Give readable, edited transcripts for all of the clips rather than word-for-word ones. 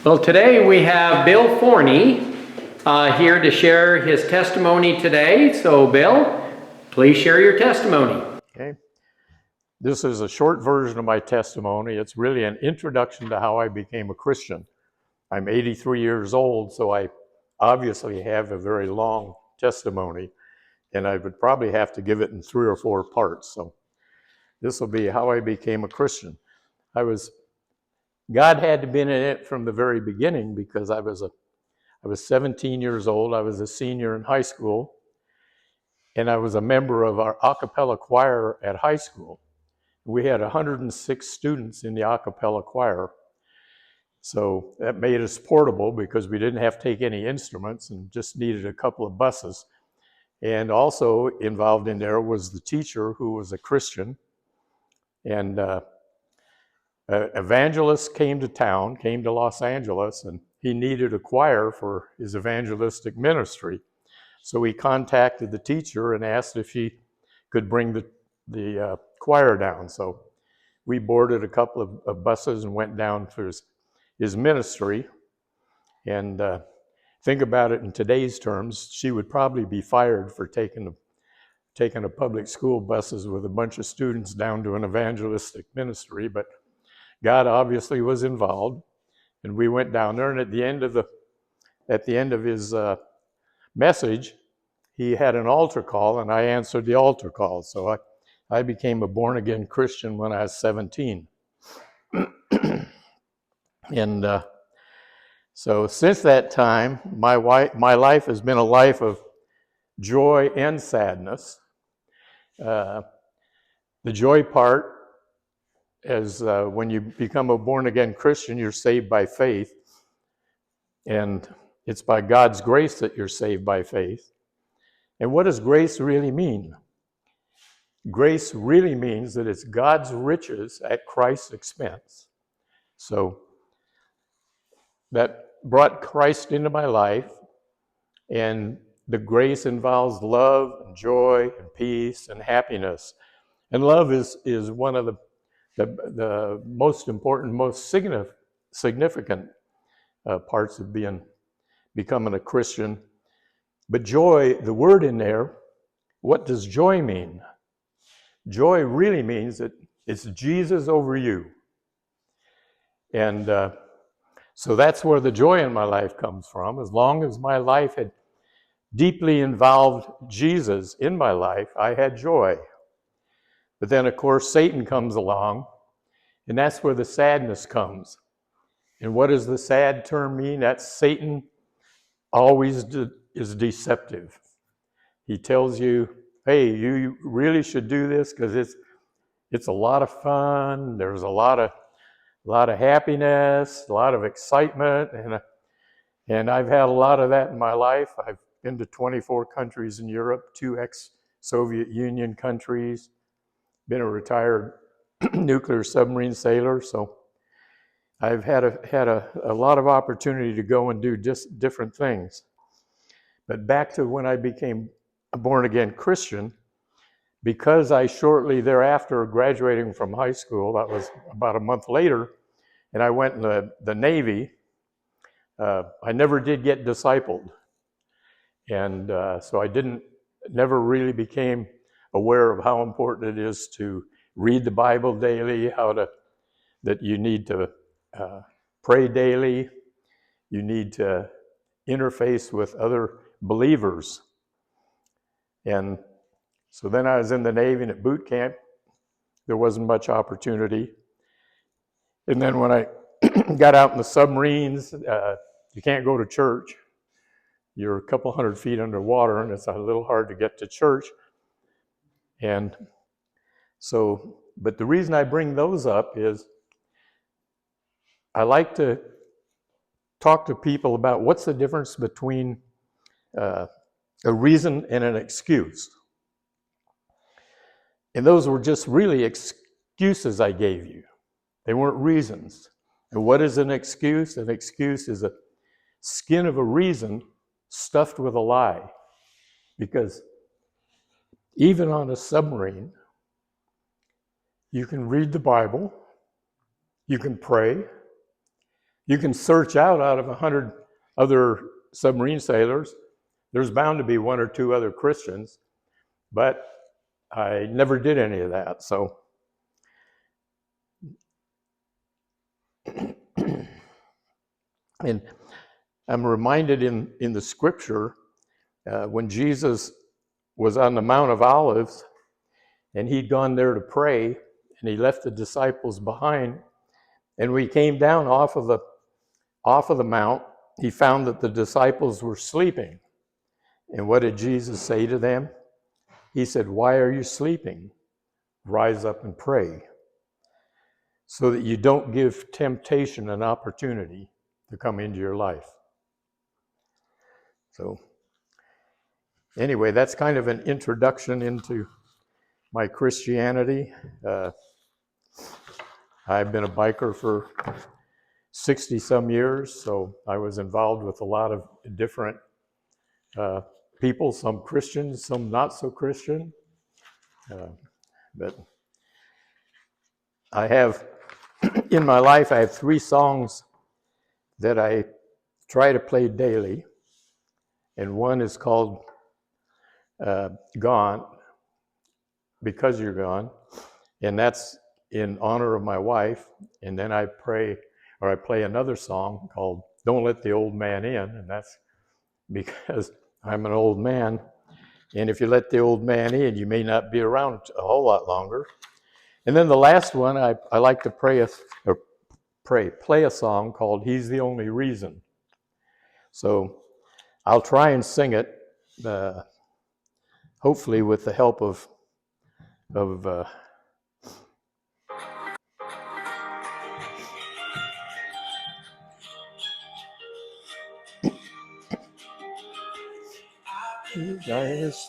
Well, today we have Bill Forney here to share his testimony today. So, Bill, please share your testimony. Okay. This is a short version of my testimony. It's really an introduction to how I became a Christian. I'm 83 years old, so I obviously have a very long testimony, and I would probably have to give it in 3 or 4 parts. So this will be how I became a Christian. God had to be in it from the very beginning, because I was 17 years old. I was a senior in high school, and I was a member of our a cappella choir at high school. We had 106 students in the a cappella choir. So that made us portable, because we didn't have to take any instruments and just needed a couple of buses. And also involved in there was the teacher, who was a Christian. And an evangelist came to Los Angeles, and he needed a choir for his evangelistic ministry. So he contacted the teacher and asked if she could bring the choir down. So we boarded a couple of buses and went down for his ministry. And think about it in today's terms, she would probably be fired for taking a public school buses with a bunch of students down to an evangelistic ministry. But God obviously was involved, and we went down there. And at the end of his message, he had an altar call, and I answered the altar call. So I became a born-again Christian when I was 17. And so since that time, my life has been a life of joy and sadness. The joy part is when you become a born-again Christian, you're saved by faith. And it's by God's grace that you're saved by faith. And what does grace really mean? Grace really means that it's God's riches at Christ's expense. So that brought Christ into my life, and the grace involves love and joy and peace and happiness. And love is one of the most important, most significant parts of becoming a Christian. But joy, the word in there, what does joy mean? Joy really means that it's Jesus over you. And so that's where the joy in my life comes from. As long as my life had deeply involved Jesus in my life, I had joy. But then, of course, Satan comes along, and that's where the sadness comes. And what does the sad term mean? That's Satan always is deceptive. He tells you, hey, you really should do this because it's a lot of fun. There's a lot of happiness, a lot of excitement, and I've had a lot of that in my life. I've been to 24 countries in Europe, 2 ex-Soviet Union countries, been a retired nuclear submarine sailor, so I've had a lot of opportunity to go and do just different things. But back to when I became a born-again Christian, because I shortly thereafter, graduating from high school, that was about a month later, and I went in the Navy, I never did get discipled. And so I never really became aware of how important it is to read the Bible daily, that you need to pray daily, you need to interface with other believers. And so then I was in the Navy, and at boot camp, there wasn't much opportunity. And then when I got out in the submarines, you can't go to church. You're a couple hundred feet underwater, and it's a little hard to get to church. And so, but the reason I bring those up is I like to talk to people about what's the difference between a reason and an excuse. And those were just really excuses I gave you. They weren't reasons. And what is an excuse? An excuse is a skin of a reason stuffed with a lie. Because even on a submarine, you can read the Bible, you can pray, You can search out of 100 other submarine sailors. There's bound to be one or two other Christians, but I never did any of that. So, and I'm reminded in the scripture when Jesus was on the Mount of Olives and he'd gone there to pray and he left the disciples behind. And we came down off of the mount, he found that the disciples were sleeping. And what did Jesus say to them? He said, "Why are you sleeping? Rise up and pray, so that you don't give temptation an opportunity to come into your life." So anyway, that's kind of an introduction into my Christianity. I've been a biker for 60 some years, so I was involved with a lot of different people, some Christian, some not so Christian. But I have, in my life, I have 3 songs that I try to play daily. And one is called Gone, Because You're Gone. And that's in honor of my wife. And then I play another song called Don't Let the Old Man In. And that's because I'm an old man. And if you let the old man in, you may not be around a whole lot longer. And then the last one, I like to play a song called He's the Only Reason. So I'll try and sing it, hopefully with the help of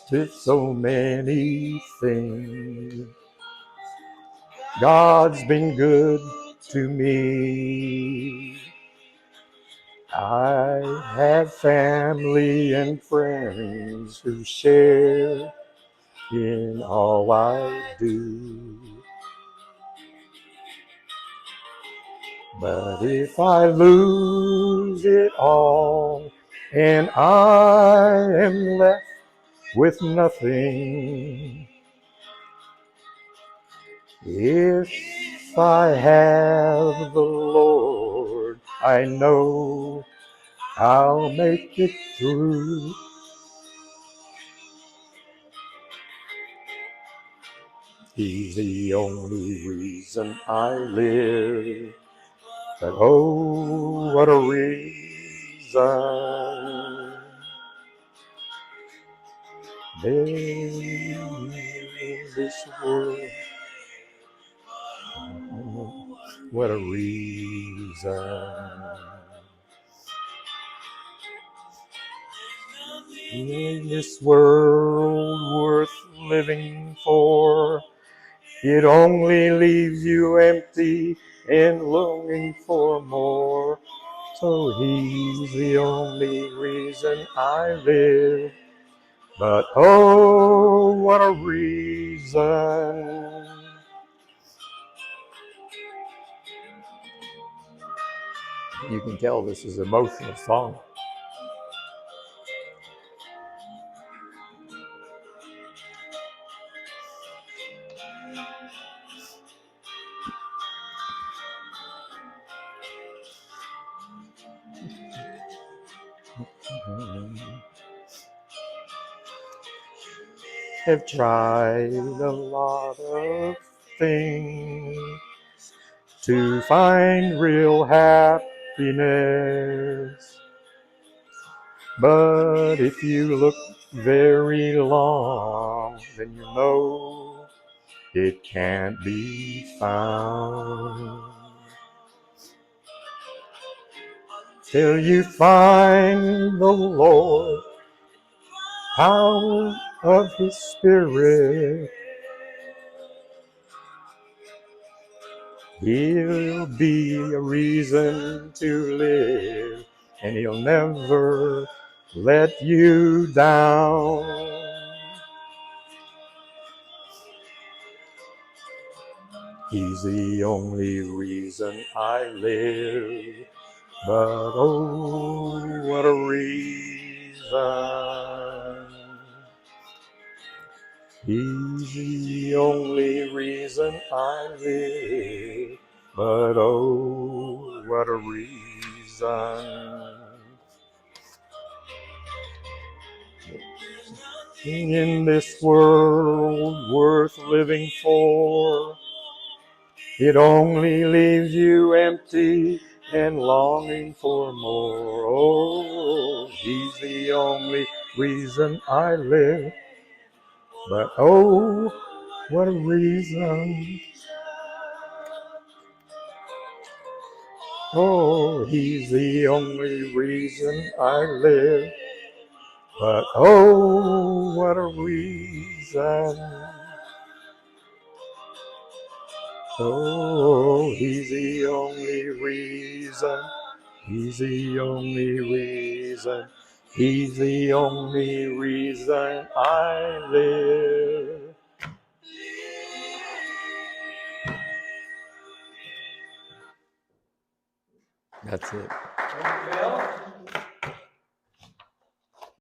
did so many things. God's been good to me. I have family and friends who share in all I do. But if I lose it all and I am left with nothing, if I have the Lord, I know I'll make it through. He's the only reason I live. But oh, what a reason. In this world, what a reason. In this world worth living for, it only leaves you empty and longing for more. So he's the only reason I live. But oh, what a reason. You can tell this is an emotional song. Have tried a lot of things to find real happiness. But if you look very long, then you know it can't be found. Till you find the Lord, power of His Spirit, He'll be a reason to live, and He'll never let you down. He's the only reason I live. but oh, what a reason. He's the only reason I live, but oh, what a reason. In this world worth living for, it only leaves you empty and longing for more. Oh, he's the only reason I live, but oh, what a reason. Oh, he's the only reason I live, but oh, what a reason. Oh, he's the only reason. He's the only reason. He's the only reason I live. That's it. Thank you, Bill.